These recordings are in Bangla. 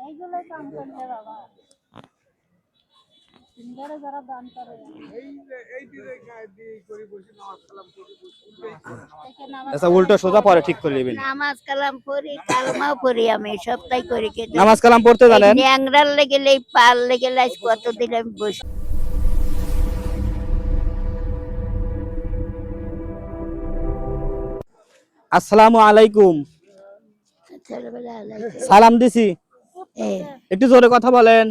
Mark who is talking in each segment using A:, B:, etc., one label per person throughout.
A: এইগুলোই কাম করলে বাবা সিঙ্গারে যারা দান করে
B: আচ্ছা উল্টো সোজা পরে ঠিক করে নেবেন।
A: নামাজ কালাম পড়ি, কালমাও পড়ি, আমি সবটাই করি। কিন্তু
B: নামাজ কালাম পড়তে জানেন?
A: ন্যাংরার লেগে পাল লেগে কতদিন আমি বসে।
B: আসসালামু আলাইকুম। সালাম দিছি, একটু জোরে কথা বলেন।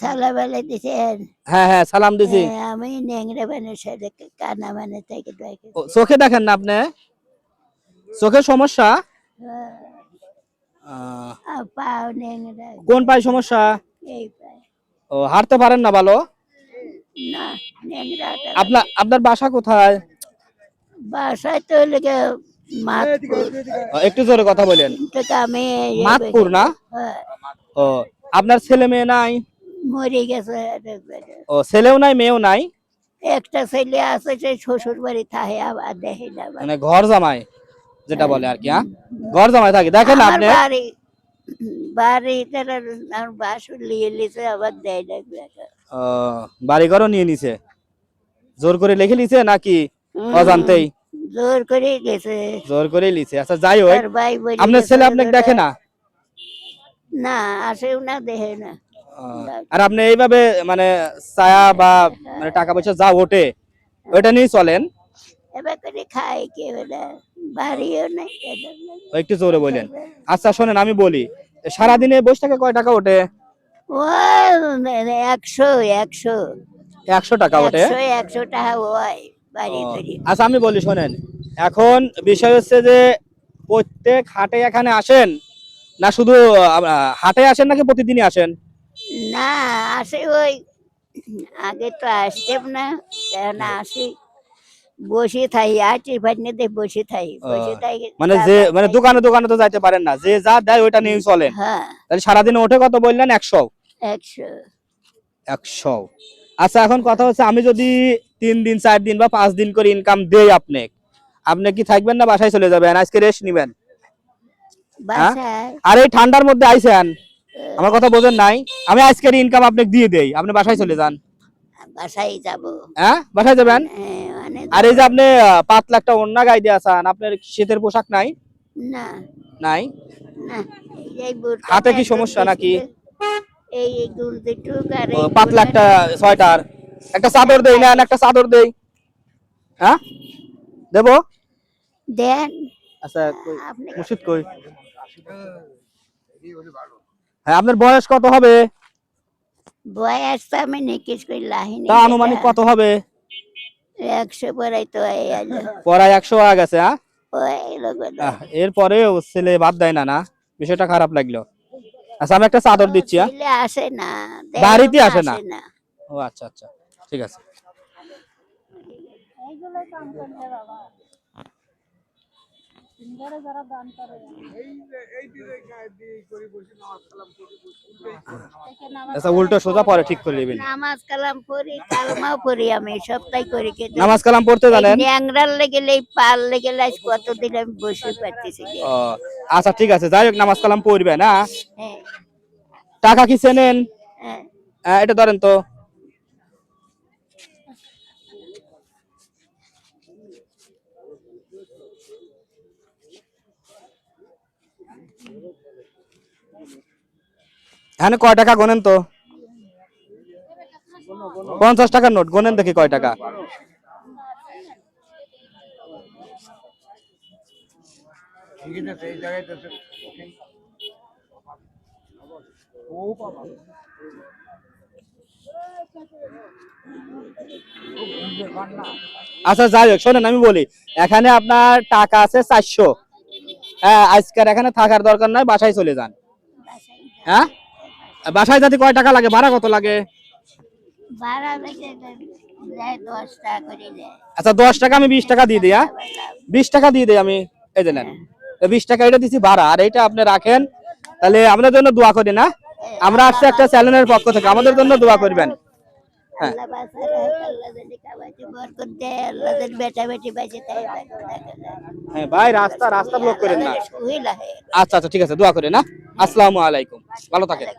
A: ছেলেবেলা দিছেন?
B: হ্যাঁ হ্যাঁ সালাম দিছি।
A: আমি ন্যাংরা বানের সাথে কানা বানের থেকে
B: চোখে দেখেন না আপনি? চোখের সমস্যা?
A: পাও ন্যাংরা।
B: কোন পায়ে সমস্যা?
A: এই পায়
B: ও, হাঁটতে পারেন না ভালো?
A: না, ন্যাংরা।
B: আপনার বাসা কোথায়?
A: বাসায় তো লেগে মাতপুর।
B: একটু জোরে কথা বলেন।
A: আমি
B: মাতপুর না? ও, আপনার ছেলে মেয়ে নাই?
A: মরে গেছে।
B: ও, ছেলেও নাই মেয়েও নাই?
A: একটা ছেলে আছে, সে শ্বশুর বাড়ি থাকে, আবার দেখে না।
B: মানে ঘর জামাই যেটা বলে আর কি। হ্যাঁ, ঘর জামাই থাকে। দেখেন আপনি
A: বাড়িতে বাসুর নিয়ে নিছে, আবার দেয় না।
B: বাড়ি ঘরও নিয়ে নিছে? জোর করে লিখে নিছে নাকি অজান্তেই?
A: জোর করে গেছে।
B: জোর করে লিছে। আচ্ছা যাই হোক,
A: ভাই বলি
B: আপনার ছেলে আপনাকে দেখে না?
A: না, আসেও না, দেখে না।
B: আর আপনি এইভাবে মানে ছায়া বা মানে টাকা পয়সা যা ওঠে ওইটা নিয়ে চলেন?
A: এবার করে খাই কে বাড়িও নাই।
B: একটু জোরে বলেন। আচ্ছা শোনেন, আমি বলি, সারাদিনে বসে থেকে কয় টাকা ওঠে?
A: ও 100
B: 100 টাকা ওঠে?
A: 100 টাকা হয় বাড়ি করি।
B: আচ্ছা আমি বলি শোনেন, এখন বিষয় হচ্ছে যে প্রত্যেক হাটে এখানে আসেন না, শুধু হাটে আসেন নাকি প্রতিদিনই আসেন?
A: না, আসে ওই আগে তো আসতাম না, এখন আসি। বসে থাই, আছি ভাইনেতে বসে থাই।
B: মানে যে মানে দোকানে দোকানে তো যাইতে পারেন না, যে যা দেয় ওইটা নিয়ে চলেন?
A: হ্যাঁ।
B: তাহলে সারাদিন ওঠে কত বললেন? 100।
A: 100।
B: আচ্ছা এখন কথা হচ্ছে, আমি যদি 3 দিন 4 দিন বা 5 দিন করে ইনকাম দেই আপনি কি থাকবেন না বাসায় চলে যাবেন? আজকে রেস্ট নিবেন? আর এই ঠান্ডার মধ্যে আইছেন, আমার কথা বোঝেন নাই? আমি আজকের ইনকাম আপনাকে দিয়ে দেই, আপনি বাসায় চলে যান।
A: বাসায় যাব।
B: হ্যাঁ, বাসায় যাবেন? আর এই যে আপনি পাতলা একটা ওড়না গায়ে দিয়ে আছেন, আপনার শীতের পোশাক নাই?
A: না
B: নাই?
A: না,
B: হাতে কি সমস্যা নাকি?
A: এই দুটো
B: পাতলা একটা সোয়েটার, একটা চাদর দেই না? একটা চাদর দেই? হ্যাঁ দেবো?
A: দেন।
B: আচ্ছা মুর্শিদ কই? হ্যাঁ, আপনার বয়স কত হবে?
A: বয়স তো আমি নিকিস কই লাহিনি।
B: তা আনুমানিক কত হবে?
A: 100 পড়াই তো
B: পড়ায় 100 হয়ে গেছে? এরপরেও ছেলে বাদ দেয় না? না, বিষয়টা খারাপ লাগলো। আচ্ছা আমি একটা চাদর দিচ্ছি।
A: আসে না,
B: বাড়িতে আসে না? ও আচ্ছা আচ্ছা, ঠিক আছে।
A: এইগুলো কাম করলে বাবা সিঙ্গারে যারা দান করে।
B: আচ্ছা উল্টো সোজা পরে ঠিক করে নেবেন।
A: নামাজ কালাম পড়ি, কালমাও পড়ি, আমি সবটাই করি। কিন্তু
B: নামাজ কালাম পড়তে জানেন?
A: ন্যাংরার লেগে পাল লেগে কতদিন আমি বসে পারতেছি।
B: আচ্ছা ঠিক আছে, যাই হোক নামাজ কালাম পড়বে না। টাকা কি চেনেন? হ্যাঁ, এটা ধরেন তো। হ্যাঁ, কয় টাকা গোনেন তো? 50 টাকার নোট গোনেন দেখি কয় টাকা। আচ্ছা যাই হোক, শোনেন আমি বলি, এখানে আপনার টাকা আছে 400। হ্যাঁ, আজকের এখানে থাকার দরকার নাই, বাসায় চলে যান। হ্যাঁ, বাসায় যেতে কয় টাকা লাগে? ভাড়া কত লাগে? আচ্ছা 10 টাকা, আমি 20 টাকা দিয়ে দিই। 20 টাকা দিয়ে দিই আমি। এই যে নেন, 20 টাকা এটা দিচ্ছি ভাড়া, আর এইটা আপনি রাখেন। তাহলে আমাদের জন্য দোয়া করি না? আমরা আসছি একটা চ্যানেলের পক্ষ থেকে, আমাদের জন্য দোয়া করবেন। হ্যাঁ ভাই, রাস্তা ব্লক করেন না। আচ্ছা আচ্ছা ঠিক আছে, দোয়া করেন না। আসসালামু আলাইকুম। ভালো থাকেন।